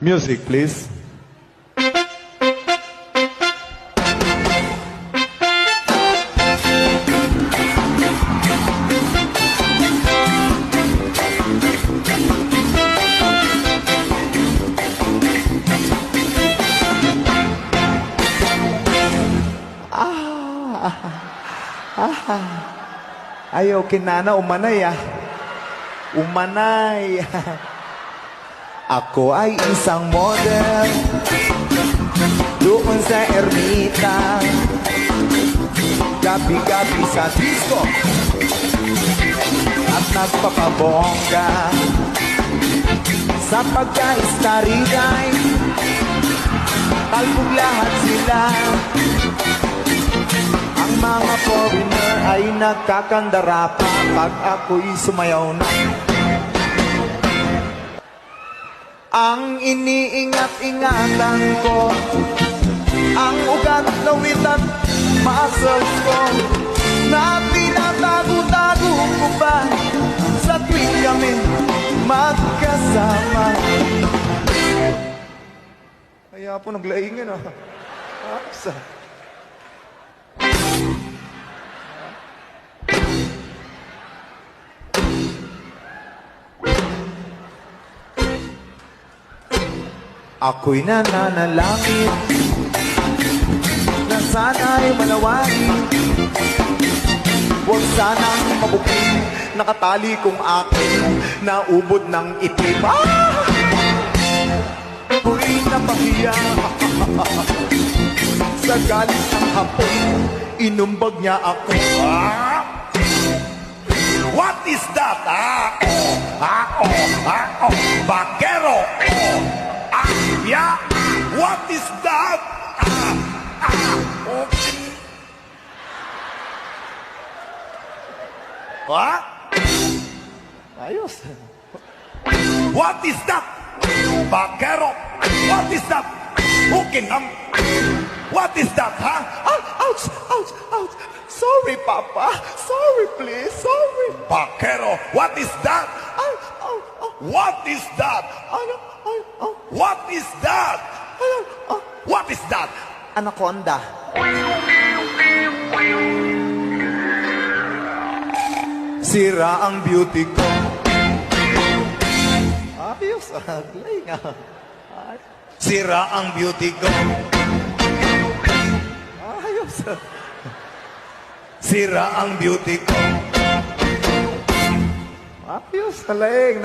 Music, please. Ayaw kinana, umanay Umanay. Ako ay isang model doon sa ermita, gabi-gabi sa disco at nagpapabongga sa pagka-starigay. Talbog lahat sila. Ang mga foreigner ay nagkakandara pa pag ako'y sumayaw na. Ang iniingat-ingatan ko, ang ugat, lawit at muscles ko, na tinatago-tago ko pa sa tuwing kami magkasama. Kaya po naglaingan Sa ako'y nananalangin na sana'y manawagin. Huwag sanang mabuking nakatali kong aking naubod ng itim. Ako'y napahiya sa galit ng hapon, inumbag niya ako. What is that? Vaquero. Yeah. What is that? Okay. What? Ayos. What is that? Vaquero. What is that? Okay, what is that, huh? Ouch! Ouch! Ouch! Sorry, Papa. Sorry, please. Sorry. Vaquero. What is that? What is that? What is that? What is that? Anaconda. Sira ang beauty ko. Ayos. Galing Sira ang beauty ko. Ayos. Sira ang beauty ko. Ayos. Nalaing.